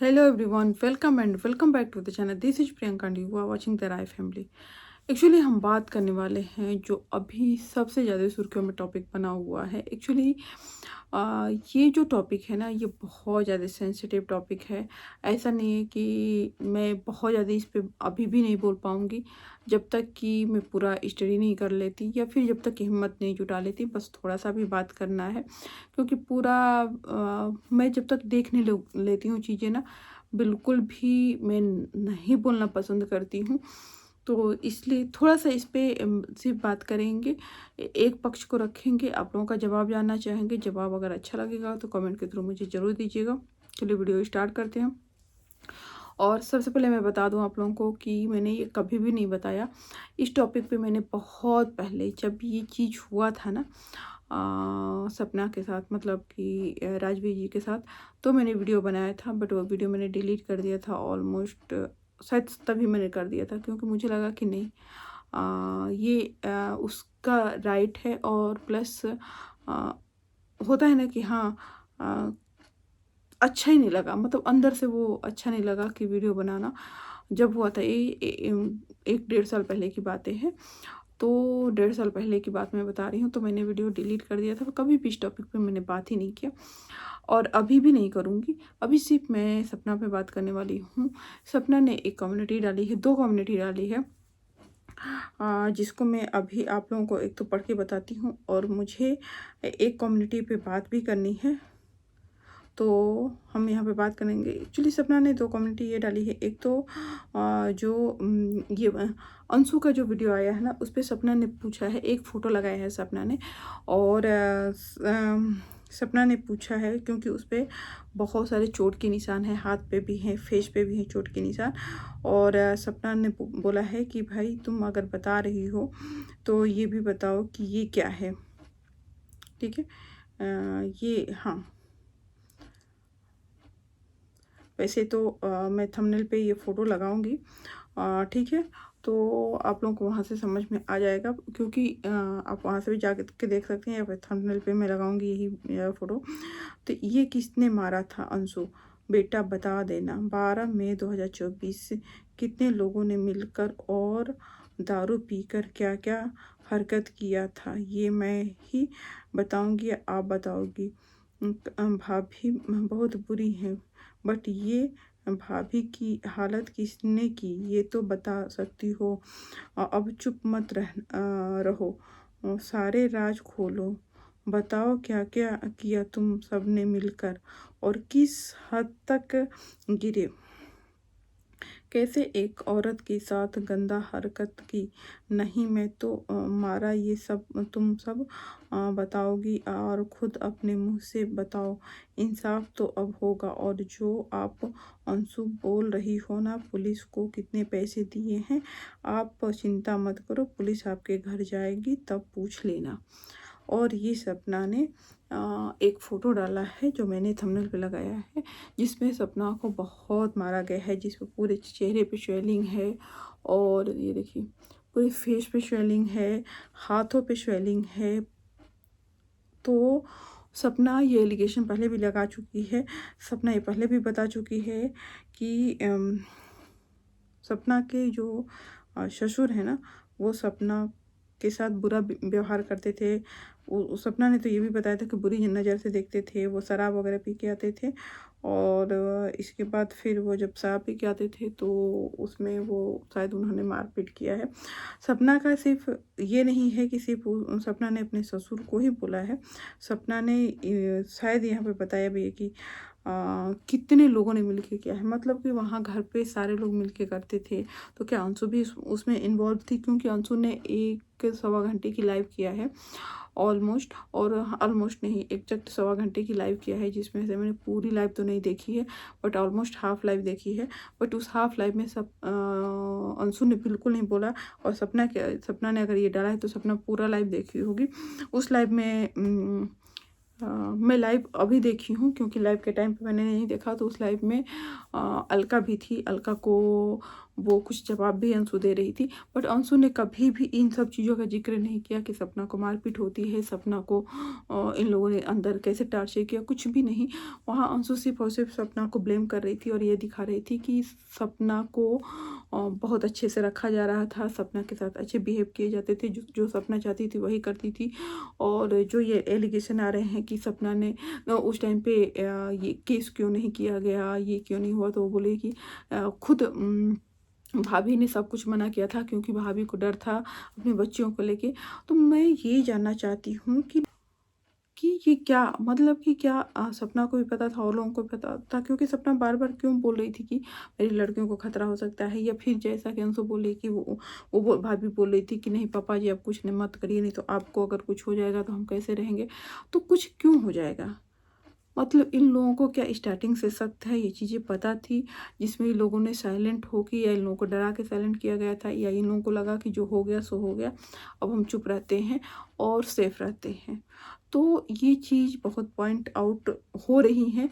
Hello everyone, welcome and welcome back to the channel. This is Priyanka and you are watching the Rai Family. Actually हम बात करने वाले हैं जो अभी सबसे ज़्यादा सुर्खियों में टॉपिक बना हुआ है। एक्चुअली ये जो टॉपिक है ना, ये बहुत ज़्यादा सेंसिटिव टॉपिक है। ऐसा नहीं है कि मैं बहुत ज़्यादा इस पे अभी भी नहीं बोल पाऊँगी जब तक कि मैं पूरा स्टडी नहीं कर लेती या फिर जब तक कि हिम्मत नहीं जुटा लेती। बस थोड़ा सा भी बात करना है क्योंकि पूरा मैं जब तक देखने लेती हूँ चीज़ें ना, बिल्कुल भी मैं नहीं बोलना पसंद करती हूँ। तो इसलिए थोड़ा-सा इस पे सिर्फ़ बात करेंगे। एक पक्ष को रखेंगे, आप लोगों का जवाब जानना चाहेंगे। जवाब अगर अच्छा लगेगा तो कमेंट के थ्रू मुझे ज़रूर दीजिएगा। चलिए वीडियो स्टार्ट करते हैं। और सबसे पहले मैं बता दूँ आप लोगों को कि मैंने ये कभी भी नहीं बताया। इस टॉपिक पे मैंने बहुत पहले जब ये चीज़ हुआ था ना सपना के साथ, मतलब कि राजवीर जी के साथ, तो मैंने वीडियो बनाया था। बट वो वीडियो मैंने डिलीट कर दिया था ऑलमोस्ट, शायद तभी मैंने कर दिया था क्योंकि मुझे लगा कि नहीं, ये उसका राइट है। और प्लस होता है ना कि हाँ, अ, अच्छा ही नहीं लगा, मतलब अंदर से वो अच्छा नहीं लगा कि वीडियो बनाना। जब हुआ था ये 1 डेढ़ साल पहले की बातें हैं। तो 1.5 साल पहले की बात मैं बता रही हूँ। तो मैंने वीडियो डिलीट कर दिया था। कभी भी इस टॉपिक पे मैंने बात ही नहीं किया और अभी भी नहीं करूँगी। अभी सिर्फ मैं सपना पे बात करने वाली हूँ। सपना ने एक कम्युनिटी डाली है, 2 कम्युनिटी डाली है, जिसको मैं अभी आप लोगों को एक तो पढ़ के बताती हूँ और मुझे एक कम्युनिटी पे बात भी करनी है। तो हम यहाँ पे बात करेंगे। एक्चुअली सपना ने 2 कम्युनिटी ये डाली है। एक तो जो ये अंशु का जो वीडियो आया है ना, उस पे सपना ने पूछा है, एक फ़ोटो लगाया है सपना ने। और सपना ने पूछा है क्योंकि उस पे बहुत सारे चोट के निशान हैं, हाथ पे भी हैं, फेस पे भी हैं चोट के निशान। और सपना ने बोला है कि भाई तुम अगर बता रही हो तो ये भी बताओ कि ये क्या है। ठीक है, ये हाँ, वैसे तो मैं थंबनेल पे ये फ़ोटो लगाऊंगी, ठीक है। तो आप लोगों को वहाँ से समझ में आ जाएगा क्योंकि आप वहाँ से भी जा के देख सकते हैं या फिर थंबनेल पे मैं लगाऊंगी यही फ़ोटो। तो ये किसने मारा था अंशु, बेटा बता देना। 12 मई 2024 कितने लोगों ने मिलकर और दारू पीकर क्या क्या हरकत किया था, ये मैं ही बताऊंगी या आप बताओगी। भाभी बहुत बुरी हैं, बट ये भाभी की हालत किसने की ये तो बता सकती हो। अब चुप मत रहो, सारे राज खोलो। बताओ क्या क्या किया तुम सब ने मिलकर और किस हद तक गिरे, कैसे एक औरत के साथ गंदा हरकत की। नहीं मैं तो मारा, ये सब तुम सब बताओगी और खुद अपने मुंह से बताओ। इंसाफ तो अब होगा। और जो आप अंशु बोल रही हो ना, पुलिस को कितने पैसे दिए हैं, आप चिंता मत करो, पुलिस आपके घर जाएगी तब पूछ लेना। और ये सपना ने एक फ़ोटो डाला है जो मैंने थंबनेल पे लगाया है, जिसमें सपना को बहुत मारा गया है, जिसमें पूरे चेहरे पे स्वेलिंग है। और ये देखिए पूरे फेस पे स्वेलिंग है, हाथों पे स्वेलिंग है। तो सपना ये एलिगेशन पहले भी लगा चुकी है। सपना ये पहले भी बता चुकी है कि सपना के जो ससुर है ना, वो सपना के साथ बुरा व्यवहार करते थे। सपना ने तो ये भी बताया था कि बुरी नज़र से देखते थे, वो शराब वगैरह पी के आते थे। और इसके बाद फिर वो जब शराब पी के आते थे तो उसमें वो शायद उन्होंने मारपीट किया है। सपना का सिर्फ ये नहीं है कि सिर्फ सपना ने अपने ससुर को ही बोला है। सपना ने शायद यहाँ पे बताया भी है कि कितने लोगों ने मिलके किया है, मतलब कि वहाँ घर पे सारे लोग मिलके करते थे। तो क्या अंशु भी उसमें इन्वॉल्व थी, क्योंकि अंशु ने 1 सवा घंटे की लाइव किया है ऑलमोस्ट, और ऑलमोस्ट नहीं, एग्जैक्ट 1.25 घंटे की लाइव किया है, जिसमें से मैंने पूरी लाइव तो नहीं देखी है बट ऑलमोस्ट हाफ लाइव देखी है। बट उस हाफ लाइव में सब अंशु ने बिल्कुल नहीं बोला। और सपना ने अगर ये डाला है तो सपना पूरा लाइव देखी होगी। उस लाइव में मैं लाइव अभी देखी हूँ क्योंकि लाइव के टाइम पे मैंने नहीं देखा। तो उस लाइव में अलका भी थी। अलका को वो कुछ जवाब भी अंशु दे रही थी, बट अंशु ने कभी भी इन सब चीज़ों का जिक्र नहीं किया कि सपना को मारपीट होती है, सपना को इन लोगों ने अंदर कैसे टार्चर किया, कुछ भी नहीं। वहाँ अंशु सिर्फ और सिर्फ सपना को ब्लेम कर रही थी और ये दिखा रही थी कि सपना को बहुत अच्छे से रखा जा रहा था, सपना के साथ अच्छे बिहेव किए जाते थे, जो सपना चाहती थी वही करती थी। और जो ये एलिगेशन आ रहे हैं कि सपना ने उस टाइम पे ये केस क्यों नहीं किया गया, ये क्यों नहीं हुआ, तो वो बोले कि खुद भाभी ने सब कुछ मना किया था क्योंकि भाभी को डर था अपने बच्चियों को लेके। तो मैं ये जानना चाहती हूँ कि ये क्या मतलब कि क्या सपना को भी पता था और लोगों को भी पता था, क्योंकि सपना बार बार क्यों बोल रही थी कि मेरी लड़कियों को खतरा हो सकता है, या फिर जैसा कि अंशु बोले कि भाभी बोल रही थी कि नहीं पापा जी आप कुछ नहीं मत करिए, नहीं तो आपको अगर कुछ हो जाएगा तो हम कैसे रहेंगे। तो कुछ क्यों हो जाएगा, मतलब इन लोगों को क्या स्टार्टिंग से सख्त है, ये चीज़ें पता थी जिसमें इन लोगों ने साइलेंट होकर, या इन लोगों को डरा के साइलेंट किया गया था, या इन लोगों को लगा कि जो हो गया सो हो गया, अब हम चुप रहते हैं और सेफ रहते हैं। तो ये चीज़ बहुत पॉइंट आउट हो रही हैं।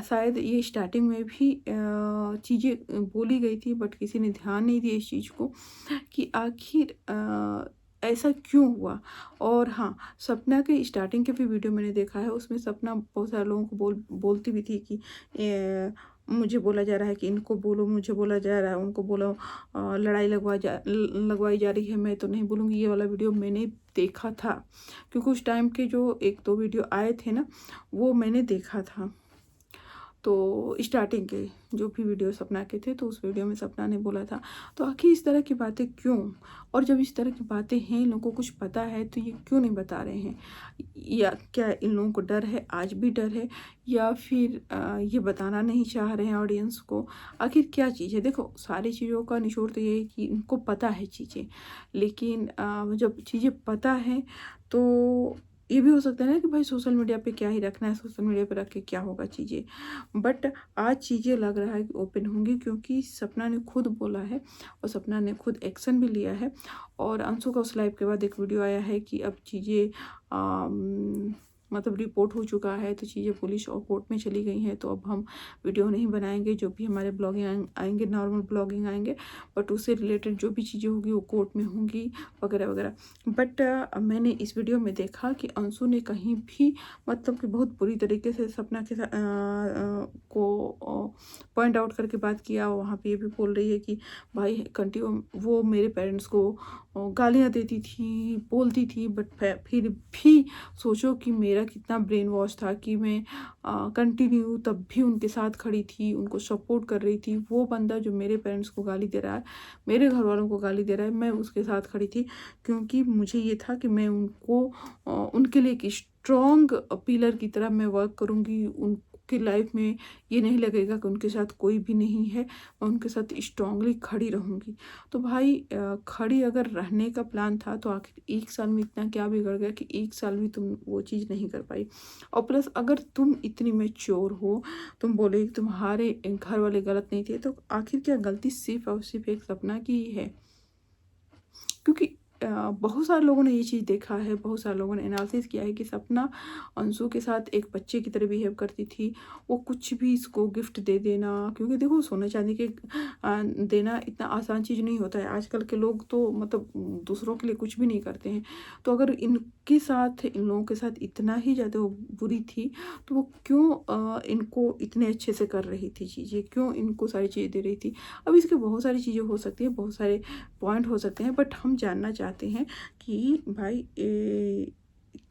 शायद ये स्टार्टिंग में भी चीज़ें बोली गई थी, बट किसी ने ध्यान नहीं दिया इस चीज़ को कि आखिर ऐसा क्यों हुआ। और हाँ, सपना के स्टार्टिंग के भी वीडियो मैंने देखा है, उसमें सपना बहुत सारे लोगों को बोलती भी थी कि मुझे बोला जा रहा है कि इनको बोलो, मुझे बोला जा रहा है उनको बोलो, लड़ाई लगवाई जा रही है, मैं तो नहीं बोलूँगी। ये वाला वीडियो मैंने देखा था क्योंकि उस टाइम के जो 1-2 वीडियो आए थे ना, वो मैंने देखा था। तो स्टार्टिंग के जो भी वीडियो सपना के थे, तो उस वीडियो में सपना ने बोला था। तो आखिर इस तरह की बातें क्यों, और जब इस तरह की बातें हैं, इन लोगों को कुछ पता है, तो ये क्यों नहीं बता रहे हैं, या क्या इन लोगों को डर है, आज भी डर है, या फिर ये बताना नहीं चाह रहे हैं ऑडियंस को, आखिर क्या चीज़ है। देखो, सारी चीज़ों का निचोड़ तो ये है कि इनको पता है चीज़ें, लेकिन जब चीज़ें पता है तो ये भी हो सकता है ना कि भाई सोशल मीडिया पे क्या ही रखना है, सोशल मीडिया पे रख के क्या होगा चीज़ें। बट आज चीज़ें लग रहा है कि ओपन होंगी, क्योंकि सपना ने खुद बोला है और सपना ने खुद एक्शन भी लिया है। और अंशु का उस लाइव के बाद एक वीडियो आया है कि अब चीज़ें मतलब रिपोर्ट हो चुका है, तो चीज़ें पुलिस और कोर्ट में चली गई हैं, तो अब हम वीडियो नहीं बनाएंगे। जो भी हमारे ब्लॉगिंग आएंगे, नॉर्मल ब्लॉगिंग आएंगे, बट उससे रिलेटेड जो भी चीज़ें होगी वो कोर्ट में होंगी वगैरह वगैरह। बट मैंने इस वीडियो में देखा कि अंशु ने कहीं भी मतलब कि बहुत बुरी तरीके से सपना के को पॉइंट आउट करके बात किया। वहाँ पे ये भी बोल रही है कि भाई कंटिन्यू वो मेरे पेरेंट्स को गालियाँ देती थी, बोलती थी, बट फिर भी सोचो कि मेरा कितना ब्रेन वॉश था कि मैं कंटिन्यू तब भी उनके साथ खड़ी थी, उनको सपोर्ट कर रही थी। वो बंदा जो मेरे पेरेंट्स को गाली दे रहा है, मेरे घर वालों को गाली दे रहा है, मैं उसके साथ खड़ी थी, क्योंकि मुझे ये था कि मैं उनको उनके लिए एक स्ट्रॉन्ग पिलर की तरह मैं वर्क करूँगी। उनकी लाइफ में ये नहीं लगेगा कि उनके साथ कोई भी नहीं है, मैं उनके साथ स्ट्रांगली खड़ी रहूँगी। तो भाई खड़ी अगर रहने का प्लान था, तो आखिर 1 साल में इतना क्या बिगड़ गया कि 1 साल में तुम वो चीज़ नहीं कर पाई। और प्लस अगर तुम इतनी मैच्योर हो, तुम बोले कि तुम्हारे घर वाले गलत नहीं थे, तो आखिर क्या गलती सिर्फ और सिर्फ एक सपना की ही है। क्योंकि बहुत सारे लोगों ने ये चीज़ देखा है, बहुत सारे लोगों ने एनालिसिस किया है कि सपना अंशु के साथ एक बच्चे की तरह बिहेव करती थी। वो कुछ भी इसको गिफ्ट दे देना, क्योंकि देखो सोने चांदी के देना इतना आसान चीज़ नहीं होता है। आजकल के लोग तो मतलब दूसरों के लिए कुछ भी नहीं करते हैं। तो अगर इनके साथ, इन लोगों के साथ इतना ही ज़्यादा वो बुरी थी, तो वो क्यों इनको इतने अच्छे से कर रही थी चीज़ें, क्यों इनको सारी चीज़ें दे रही थी। अब इसके बहुत सारी चीज़ें हो सकती हैं, बहुत सारे पॉइंट हो सकते हैं, बट हम जानना चाहते हैं कि भाई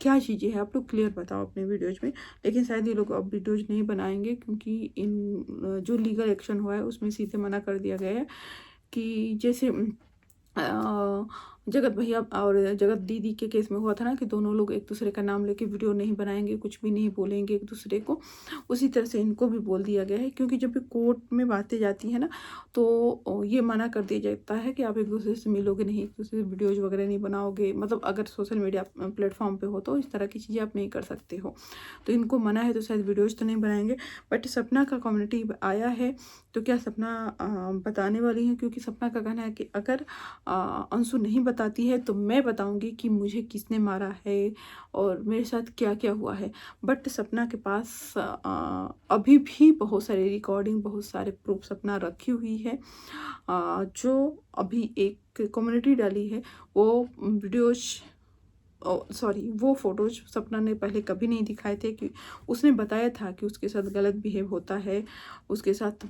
क्या चीज़ें हैं, आप लोग क्लियर बताओ अपने वीडियोज़ में। लेकिन शायद ये लोग अब वीडियोज़ नहीं बनाएंगे, क्योंकि इन जो लीगल एक्शन हुआ है उसमें सीधे मना कर दिया गया है कि जैसे जगत भैया और जगत दीदी के केस में हुआ था ना कि दोनों लोग एक दूसरे का नाम लेके वीडियो नहीं बनाएंगे, कुछ भी नहीं बोलेंगे एक दूसरे को। उसी तरह से इनको भी बोल दिया गया है, क्योंकि जब भी कोर्ट में बातें जाती हैं ना, तो ये मना कर दिया जाता है कि आप एक दूसरे से मिलोगे नहीं, एक दूसरे से वीडियोज़ वगैरह नहीं बनाओगे। मतलब अगर सोशल मीडिया प्लेटफॉर्म पे हो तो इस तरह की चीज़ें आप नहीं कर सकते हो। तो इनको मना है, तो शायद वीडियोज़ तो नहीं बनाएंगे। बट सपना का कम्युनिटी आया है, तो क्या सपना बताने वाली है, क्योंकि सपना का कहना है कि अगर अंशु नहीं बताती है तो मैं बताऊंगी कि मुझे किसने मारा है और मेरे साथ क्या क्या हुआ है। बट सपना के पास अभी भी बहुत सारी रिकॉर्डिंग, बहुत सारे प्रूफ सपना रखी हुई है। जो अभी एक कम्युनिटी डाली है वो वीडियोज, सॉरी, वो फोटोज सपना ने पहले कभी नहीं दिखाए थे। कि उसने बताया था कि उसके साथ गलत बिहेव होता है। उसके साथ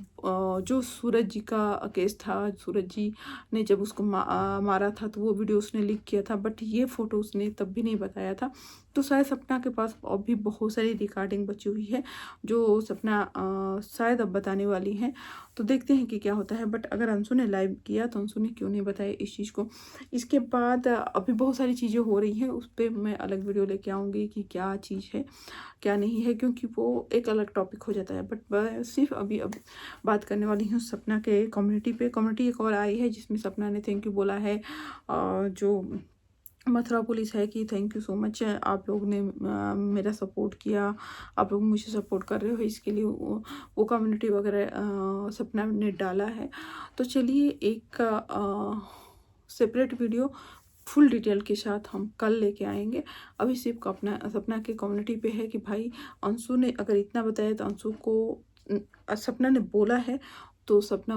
जो सूरज जी का केस था, सूरज जी ने जब उसको मारा था तो वो वीडियो उसने लीक किया था, बट ये फ़ोटो उसने तब भी नहीं बताया था। तो शायद सपना के पास अभी बहुत सारी रिकॉर्डिंग बची हुई है जो सपना शायद अब बताने वाली है। तो देखते हैं कि क्या होता है। बट अगर अंशु ने लाइव किया तो अंशु ने क्यों नहीं बताया इस चीज़ को। इसके बाद अभी बहुत सारी चीज़ें हो रही हैं, उस पर मैं अलग वीडियो लेके आऊँगी कि क्या चीज़ है क्या नहीं है, क्योंकि वो एक अलग टॉपिक हो जाता है। बट मैं सिर्फ अभी अब बात करने वाली हूँ सपना के कम्युनिटी पे। कम्युनिटी एक और आई है जिसमें सपना ने थैंक यू बोला है जो मथुरा पुलिस है कि थैंक यू सो मच, आप लोग ने मेरा सपोर्ट किया, आप लोग मुझे सपोर्ट कर रहे हो, इसके लिए वो कम्युनिटी वगैरह सपना ने डाला है। तो चलिए एक सेपरेट वीडियो फुल डिटेल के साथ हम कल लेके आएंगे। अभी सिर्फ अपना सपना के कम्युनिटी पे है कि भाई अंशु ने अगर इतना बताया तो अंशु को सपना ने बोला है तो सपना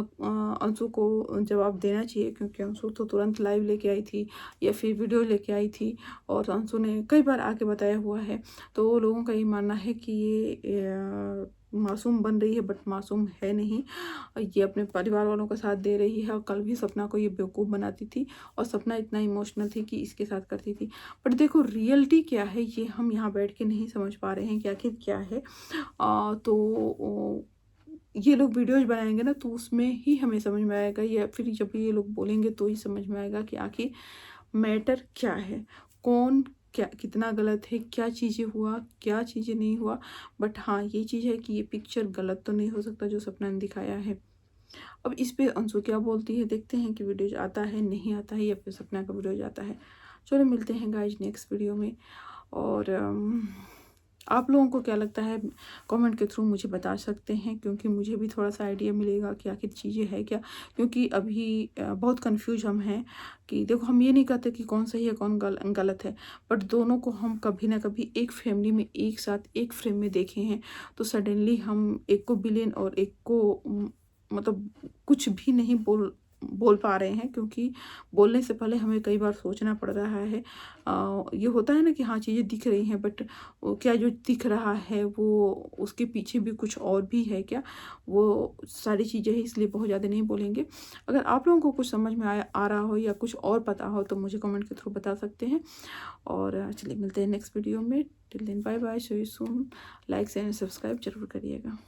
अंशु को जवाब देना चाहिए, क्योंकि अंशु तो तुरंत लाइव लेके आई थी या फिर वीडियो लेके आई थी और अंशु ने कई बार आके बताया हुआ है। तो लोगों का ये मानना है कि ये मासूम बन रही है, बट मासूम है नहीं। ये अपने परिवार वालों का साथ दे रही है और कल भी सपना को ये बेवकूफ़ बनाती थी और सपना इतना इमोशनल थी कि इसके साथ करती थी। बट देखो रियलिटी क्या है ये हम यहाँ बैठ के नहीं समझ पा रहे हैं कि आखिर क्या है। तो ये लोग वीडियोज बनाएंगे ना तो उसमें ही हमें समझ में आएगा, या फिर जब ये लोग बोलेंगे तो ही समझ में आएगा कि आखिर मैटर क्या है, कौन क्या कितना गलत है, क्या चीज़ें हुआ क्या चीज़ें नहीं हुआ। बट हाँ ये चीज़ है कि ये पिक्चर गलत तो नहीं हो सकता जो सपना ने दिखाया है। अब इस पे अंशु क्या बोलती है, देखते हैं कि वीडियोज आता है नहीं आता है या फिर सपना का वीडियोज आता है। चलो मिलते हैं गाइज नेक्स्ट वीडियो में। और आप लोगों को क्या लगता है कमेंट के थ्रू मुझे बता सकते हैं, क्योंकि मुझे भी थोड़ा सा आइडिया मिलेगा कि आखिर चीज़ें है क्या। क्योंकि अभी बहुत कंफ्यूज हम हैं कि देखो हम ये नहीं कहते कि कौन सही है कौन गलत है, बट दोनों को हम कभी ना कभी एक फैमिली में एक साथ एक फ्रेम में देखे हैं। तो सडनली हम एक को विलेन और एक को मतलब कुछ भी नहीं बोल पा रहे हैं, क्योंकि बोलने से पहले हमें कई बार सोचना पड़ रहा है। ये होता है ना कि हाँ चीज़ें दिख रही हैं, बट क्या जो दिख रहा है वो उसके पीछे भी कुछ और भी है क्या, वो सारी चीज़ें हैं, इसलिए बहुत ज़्यादा नहीं बोलेंगे। अगर आप लोगों को कुछ समझ में आ रहा हो या कुछ और पता हो तो मुझे कमेंट के थ्रू बता सकते हैं। और चलिए मिलते हैं नेक्स्ट वीडियो में। Till then bye bye, so you soon. Like and subscribe जरूर करिएगा।